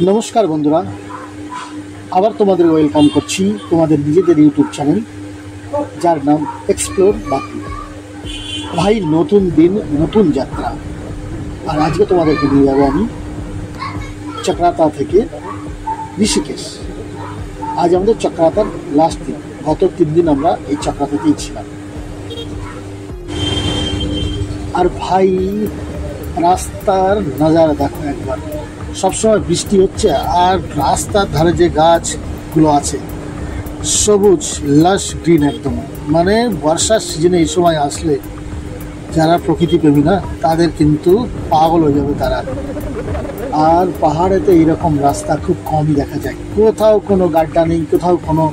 নমস্কার বন্ধুরা, আবার তোমাদের ওয়েলকাম করছি তোমাদের নিজেদের ইউটিউব চ্যানেল, যার নাম এক্সপ্লোর বাকি। ভাই, নতুন দিন নতুন যাত্রা। আর আজকে তোমাদেরকে নিয়ে যাবো আমি চক্রাতা থেকে ঋষিকেশ। আজ আমাদের চক্রাতার লাস্ট দিন। গত 3 দিন আমরা এই চক্রাতাতেই ছিলাম। আর ভাই, রাস্তার নজারা দেখো একবার। সবসময় বৃষ্টি হচ্ছে আর রাস্তার ধারে যে গাছগুলো আছে সবুজ লাশ গ্রিন একদম। মানে বর্ষার সিজনে এই সময় আসলে যারা প্রকৃতি প্রেমী না, তাদের কিন্তু পাগল হয়ে যাবে তারা। আর পাহাড়েতে এইরকম রাস্তা খুব কমই দেখা যায়, কোথাও কোনো গাড্ডা নেই, কোথাও কোনো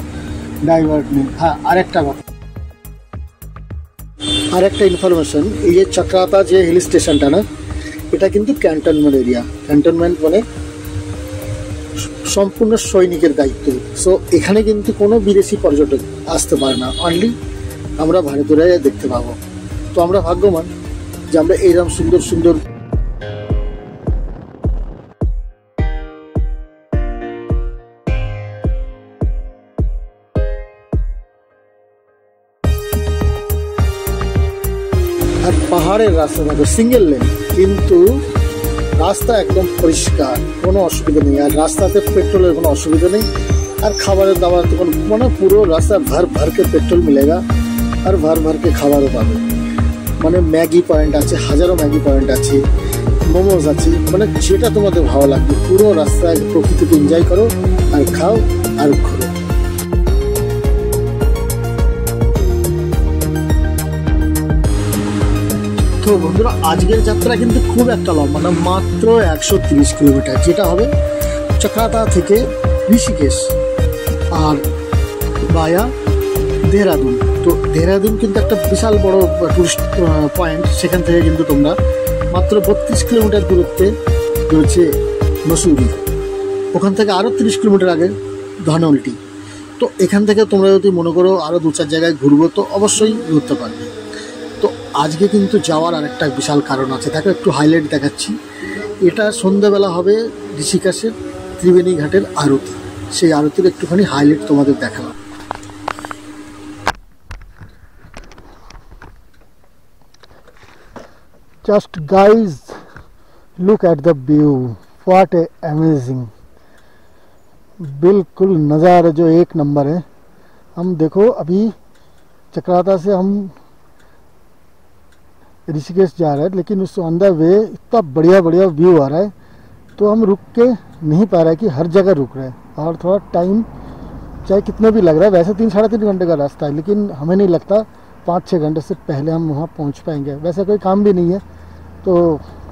ডাইভার্ট নেই। হ্যাঁ, আরেকটা ইনফরমেশন, এই যে চক্রাতা যে হিল স্টেশনটা না, এটা কিন্তু ক্যান্টনমেন্ট এরিয়া। ক্যান্টনমেন্ট মানে সম্পূর্ণ সৈনিকের দায়িত্ব। সো এখানে কিন্তু কোনো বিদেশি পর্যটক আসতে পারে না, অনলি আমরা ভারতীয়রাই দেখতে পাবো। তো আমরা ভাগ্যবান যে আমরা এইরকম সুন্দর সুন্দর আর পাহাড়ের রাস্তা দেখো, সিঙ্গেল লেন, কিন্তু রাস্তা একদম পরিষ্কার, কোনো অসুবিধা নেই। আর রাস্তাতে পেট্রোলের কোনো অসুবিধা নেই। আর খাবারের দাবার তো কোনো, মানে পুরো রাস্তা ভর পেট্রোল মিলেগা আর ভর খাবারও পাবে। মানে ম্যাগি পয়েন্ট আছে, হাজারো ম্যাগি পয়েন্ট আছে, মোমোজ আছে, মানে যেটা তোমাদের ভালো লাগবে। পুরো রাস্তায় প্রকৃতিকে এনজয় করো আর খাও আর ঘুরো। তো বন্ধুরা, আজকের যাত্রা কিন্তু খুব একটা লম্বা না, মাত্র 130 কিলোমিটার, যেটা হবে চক্রাতা থেকে ঋষিকেশ আর বায়া দেহরাদুন। তো দেহরাদুন কিন্তু একটা বিশাল বড় টুরিস্ট পয়েন্ট। সেখান থেকে কিন্তু তোমরা মাত্র 32 কিলোমিটার দূরত্বে রয়েছে মসুরি। ওখান থেকে আরও 30 কিলোমিটার আগে ধনৌল্টি। তো এখান থেকে তোমরা যদি মনে করো আরও 2-4 জায়গায় ঘুরবো, তো অবশ্যই ঘুরতে পারবে। তো আজকে কিন্তু যাওয়ার আরেকটা বিশাল কারণ আছে, তাকে একটু হাইলাইট দেখাচ্ছি। এটা সন্ধ্যাবেলা হবে ঋষিকেশের ত্রিবেণী ঘাটের আরতি। সেই আরতির একটুখানি হাইলাইট তোমাদের দেখালাম। Just guys, look at the view. What a amazing, बिल्कुल नज़ारा जो एक नंबर है। हम देखो, अभी चक्राता से हम ऋषिकेश जा रहे हैं, लेकिन उस ऑन द वे इतना बढ़िया व्यू आ रहा है, तो हम रुक के नहीं पा रहे कि हर जगह रुक रहे हैं। और थोड़ा टाइम चाहे कितना भी लग रहा है, वैसे 3-3.5 घंटे का रास्ता है, लेकिन हमें नहीं लगता 5-6 घंटे से पहले हम वहाँ पहुँच पाएंगे। वैसे कोई काम भी नहीं है, तो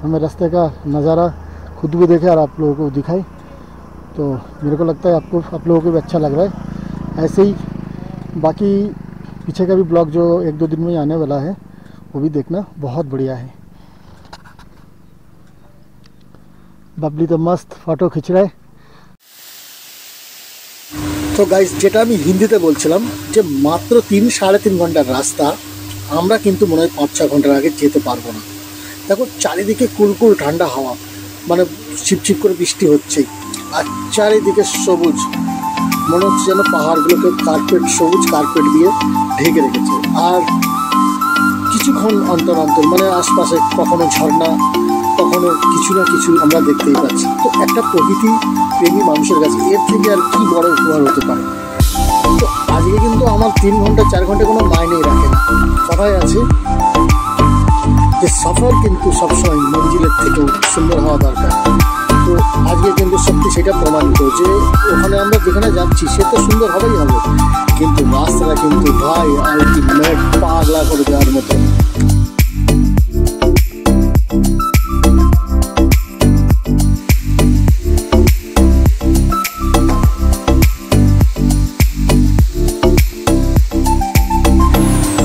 हमें रास्ते का नज़ारा खुद भी देखे और आप लोगों को दिखाए। तो मेरे को लगता है आप लोगों को भी अच्छा लग रहा है। ऐसे ही बाकी पीछे का भी ब्लॉग जो 1-2 दिन में आने वाला है, वो भी देखना, बहुत बढ़िया है। बबली तो मस्त फोटो खींच रहा है। তো গাইস, যেটা আমি হিন্দিতে বলছিলাম যে মাত্র 3-3.5 ঘন্টার রাস্তা, আমরা কিন্তু মনে হয় 5-6 ঘন্টার আগে যেতে পারবো না। দেখো চারিদিকে কুলকুল ঠান্ডা হাওয়া, মানে ছিপছিপ করে বৃষ্টি হচ্ছে, আর চারিদিকে সবুজ, মনে হচ্ছে যেন পাহাড়গুলোকে সবুজ কার্পেট দিয়ে ঢেকে রেখেছে। আর কিছুক্ষণ অন্তর মানে আশপাশে কখনো ঝর্ণা, কখনো কিছু না কিছু আমরা দেখতেই পাচ্ছি। তো একটা প্রকৃতি প্রেমী মানুষের কাছে এর থেকে আর কি বড় উপহার হতে পারে। তো আজকে কিন্তু আমার 3-4 ঘন্টা কোনো মাইনেই রাখে না। কথাই আছে যে সফর কিন্তু সবসময় মঞ্জিলের থেকেও সুন্দর হওয়া দরকার। তো আজকে কিন্তু সত্যি সেটা প্রমাণিত যে ওখানে আমরা যেখানে যাচ্ছি সে তো সুন্দর হবেই হবে, কিন্তু রাস্তাটা কিন্তু ভাই আলটিমেট, পাগলা করে দেওয়ার মতো।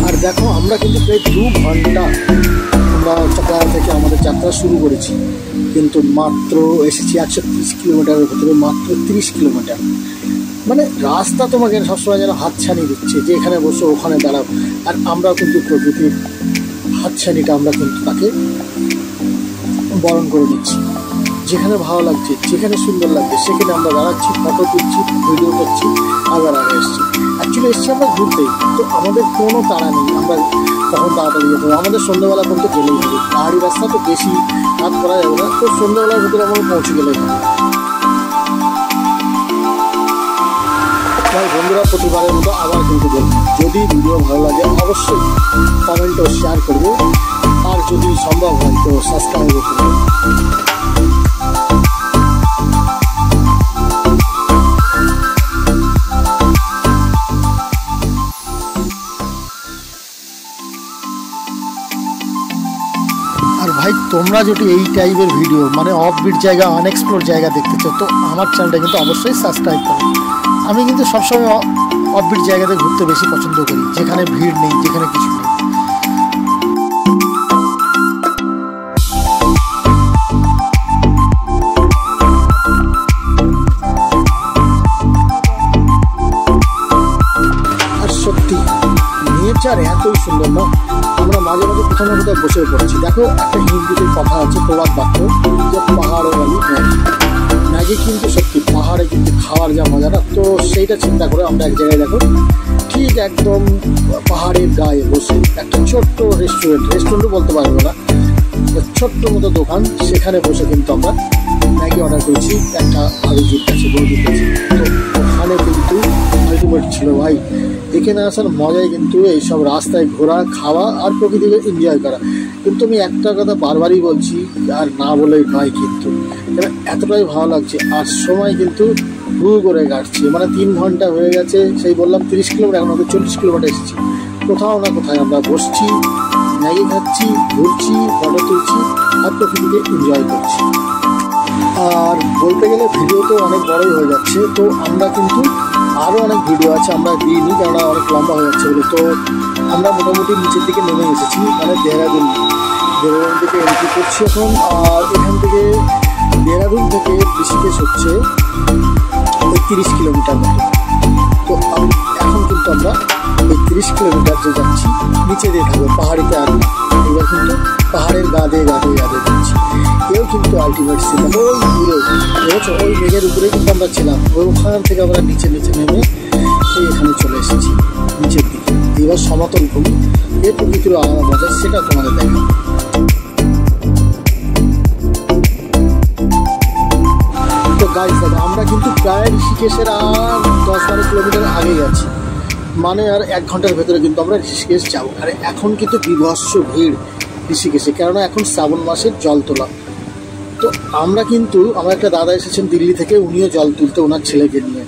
আর দেখো, আমরা কিন্তু প্রায় 2 ঘন্টা আমরা চক্রাতা থেকে আমাদের যাত্রা শুরু করেছি, কিন্তু মাত্র এসেছি 130 কিলোমিটারের ভেতরে, মাত্র 30 কিলোমিটার। মানে রাস্তা তোমাকে সবসময় যেন হাতছানি দিচ্ছে যে এখানে বসো, ওখানে দাঁড়াও। আর আমরাও কিন্তু প্রকৃতির হাতছানিটা আমরা কিন্তু তাকে বরণ করে নিচ্ছি। যেখানে ভালো লাগছে, যেখানে সুন্দর লাগছে সেখানে আমরা দাঁড়াচ্ছি, ফটো তুলছি, ভিডিও করছি, আবার আগে এসছি। অ্যাকচুয়ালি এসছি আমরা ঘুরতে, তো আমাদের কোনো তাড়া নেই আমরা তখন তাড়াতাড়ি যেতে হবে। আমাদের সন্ধ্যেবেলা পর্যন্ত গেলেই হবে, পাহাড়ি রাস্তা তো বেশি হাত করা যাবে না, তো সন্ধ্যেবেলার ভিতরে আমরা পৌঁছে গেলেই হবে। তাই বন্ধুরা, প্রতিবারের মতো আবার কিন্তু বলবো, যদি ভিডিও ভালো লাগে অবশ্যই কমেন্ট ও শেয়ার করবে, আর যদি সম্ভব হয় তো সাবস্ক্রাইবও করবে। আর ভাই, তোমরা যদি এই টাইপের ভিডিও মানে অফবিট জায়গা, আনএক্সপ্লোর জায়গা দেখতে চাও তো আমার চ্যানেলটা কিন্তু অবশ্যই সাবস্ক্রাইব করো। আমি কিন্তু সবসময় অফবিট জায়গাতে ঘুরতে বেশি পছন্দ করি, যেখানে ভিড় নেই, যেখানে কিছু নেই। আর সত্যি নেচার এতই সুন্দর না, আমরা মাঝে মাঝে কোথাও কোথাও বসে পড়েছি। দেখো, একটা হিন্দিতে কথা আছে, প্রবাদ বাক্য, যে পাহাড়ও বালি ম্যাগি। ম্যাগি কিন্তু সত্যি পাহাড়ে কিন্তু খাওয়ার যা মজা না, তো সেইটা চিন্তা করে আমরা এক জায়গায় দেখো ঠিক একদম পাহাড়ের গায়ে বসে একটা ছোট্ট রেস্টুরেন্টও বলতে পারবো না, ছোট্ট মতো দোকান, সেখানে বসে কিন্তু আমরা ম্যাগি অর্ডার করেছি। একটা অভিজিৎ আছে, বৌদির কাছে, তো ওখানে কিন্তু আলটিমেট ছিল ভাই। এখানে আসার মজাই কিন্তু এইসব রাস্তায় ঘোরা, খাওয়া আর প্রকৃতিকে এনজয় করা। কিন্তু আমি একটা কথা বারবারই বলছি, আর না বলেই নয়, কিন্তু এতটাই ভালো লাগছে। আর সময় কিন্তু হু করে কাটছে, মানে 3 ঘন্টা হয়ে গেছে, সেই বললাম 30 কিলোমিটার, এখন আমাদের 40 কিলোমিটার এসেছি। কোথাও না কোথায় আমরা বসছি, ম্যাগি খাচ্ছি, ঘুরছি, ফটো তুলছি আর প্রকৃতিকে এনজয় করছি। আর বলতে গেলে ভিডিও তো অনেক বড়ই হয়ে যাচ্ছে, তো আমরা কিন্তু আরও অনেক ভিডিও আছে আমরা দিইনি, কেননা অনেক লম্বা হয়ে যাচ্ছে বলে। তো আমরা মোটামুটি নিচের দিকে নেমে এসেছি, মানে দেহরাদুন থেকে এন্ট্রি করছি এখন। আর এখান থেকে দেহরাদুন থেকে ঋষিকেশ হচ্ছে 30 কিলোমিটার মতো। তো এখন কিন্তু আমরা এই 30 কিলোমিটার যে যাচ্ছি নিচে দিয়ে থাকবো, পাহাড়িতে আর না। এবার কিন্তু পাহাড়ের গা দিয়ে যাচ্ছি। এও কিন্তু আলটিমেট ছিলাম ওই দূরে, বুঝেছো, ওই মেঘের উপরে কিন্তু আমরা ছিলাম। ওখান থেকে আমরা নিচে নেমে এখানে চলে এসেছি নিচের দিকে। এবার সমতল ভূমি, এর প্রকৃতির আলাদা মজা, সেটা তোমাদের দেখা। তো গাইস দেখো, আমরা কিন্তু প্রায় ঋষিকেশের আর 10-12 কিলোমিটার আগে গেছি, মানে আর 1 ঘন্টার ভেতরে কিন্তু আমরা ঋষিকেশ যাবো। আর এখন কিন্তু বিভৎস ভিড় ঋষিকেশে, কেননা এখন শ্রাবণ মাসের জল তোলা। তো আমরা কিন্তু, আমার একটা দাদা এসেছেন দিল্লি থেকে, উনিও জল তুলতে ওনার ছেলেকে নিয়ে।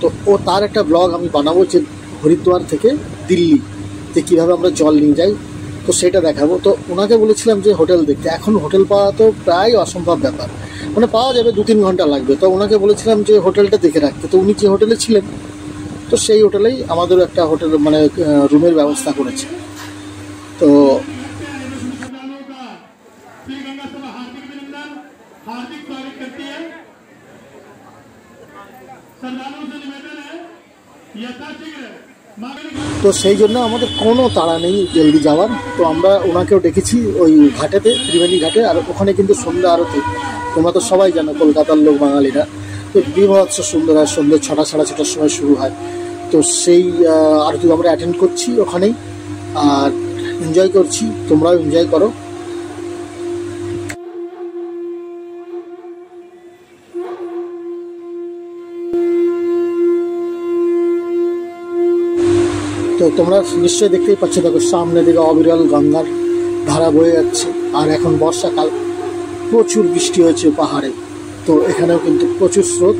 তো তার একটা ব্লগ আমি বানাবো, যে হরিদ্বার থেকে দিল্লিতে কীভাবে আমরা জল নিয়ে যাই, তো সেটা দেখাবো। তো ওনাকে বলেছিলাম যে হোটেল দেখতে, এখন হোটেল পাওয়া তো প্রায় অসম্ভব ব্যাপার, মানে পাওয়া যাবে 2-3 ঘন্টা লাগবে। তো ওনাকে বলেছিলাম যে হোটেলটা দেখে রাখতে, তো উনি যে হোটেলে ছিলেন, তো সেই হোটেলেই আমাদেরও একটা হোটেল মানে রুমের ব্যবস্থা করেছে। তো তো সেই জন্য আমাদের কোনো তাড়া নেই জলদি যাওয়ার। তো আমরা ওনাকেও ডেকেছি ওই ঘাটেতে, ত্রিবেণী ঘাটে। আর ওখানে কিন্তু সন্ধ্যা আরতি, তোমরা তো সবাই জানো কলকাতার লোক বাঙালিরা, তো বিভৎস সুন্দর হয়, সন্ধ্যে 6টা সাড়ে 6টার সময় শুরু হয়। তো সেই আরতি আমরা অ্যাটেন্ড করছি ওখানেই, আর এনজয় করছি, তোমরাও এনজয় করো। তো তোমরা নিশ্চয়ই দেখতেই পাচ্ছ, দেখো সামনে দিকে অবিরল গঙ্গার ধারা বয়ে যাচ্ছে। আর এখন বর্ষাকাল, প্রচুর বৃষ্টি হয়েছে পাহাড়ে, তো এখানেও কিন্তু প্রচুর স্রোত।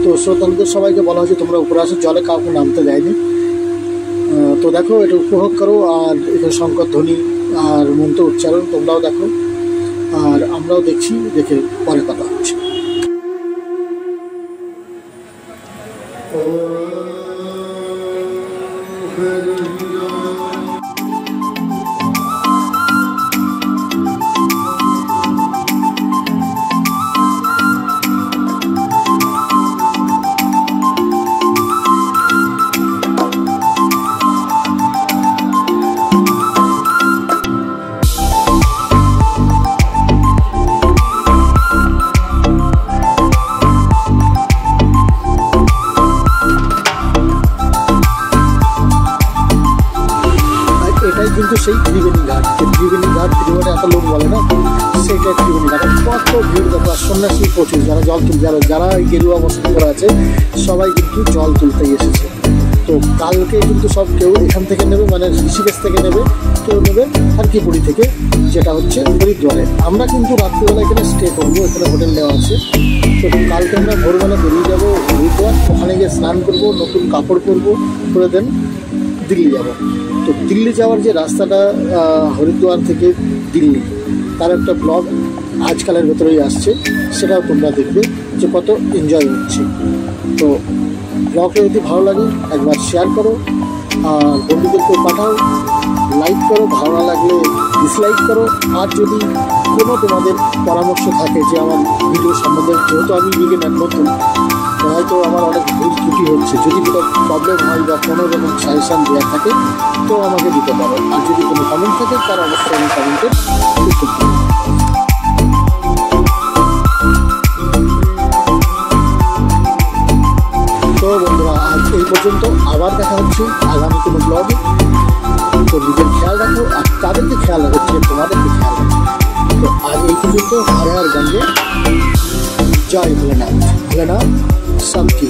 তো শ্রোতাদের সবাইকে বলা হয়েছে তোমরা উপরে আসো, জলে কাউকে নামতে দেয়নি। তো দেখো, এটা উপভোগ করো। আর এখানে শঙ্কর ধ্বনি আর মন্ত্র উচ্চারণ তোমরাও দেখো, আর আমরাও দেখছি, দেখে পরে কথা হচ্ছে। ভিড় দেখো, আর সন্ন্যাসী প্রচুর, যারা জল তুলতে যারা এই গেরুয়া বস্ত্র পরে আছে সবাই কিন্তু জল তুলতেই এসেছে। তো কালকে কিন্তু সব কেউ এখান থেকে নেবে, মানে ঋষিকেশ থেকে নেবে, কেউ নেবে হারকিপুরি থেকে, যেটা হচ্ছে হরিদ্বারে। আমরা কিন্তু রাত্রিবেলা এখানে স্টে করবো, এখানে হোটেল নেওয়া আছে। তো কালকে আমরা ভোরবেলা বেরিয়ে যাবো হরিদ্বার, ওখানে গিয়ে স্নান করবো, নতুন কাপড় পরবো, করে দেন দিল্লি যাব। তো দিল্লি যাওয়ার যে রাস্তাটা হরিদ্বার থেকে দিল্লি, তার একটা ব্লগ আজকালের ভেতরেই আসছে, সেটাও তোমরা দেখবে যে কত এনজয় হচ্ছে। তো ব্লগটা যদি ভালো লাগে একবার শেয়ার করো, আর বন্ধুদেরকে পাঠাও, লাইক করো, ভালো না লাগলে ডিসলাইক করো। আর যদি কোনো তোমাদের পরামর্শ থাকে যে আমার ভিডিও সম্বন্ধে, যেহেতু আমি বিগিনার নতুন, হয়তো আমার অনেক ভুল ত্রুটি হচ্ছে, যদি কোনো প্রবলেম হয় বা কোনো রকম সাজেশান দেওয়ার থাকে তো আমাকে দিতে পারো। আর যদি কোনো কমেন্ট থাকে তার অবশ্যই আমি কমেন্টে উত্তর দেবো। তো বন্ধুরা, আজ এই পর্যন্ত, আবার দেখা হচ্ছে আগামী কোনো ব্লগে। তো নিজের খেয়াল রাখো, আর তাদেরকে খেয়াল রাখছে, তোমাদেরকে খেয়াল রাখো। তো আজ এই পর্যন্ত। হর হর গঙ্গে, জয় ভোলেনাথ, ভোলেনাথ সবকি।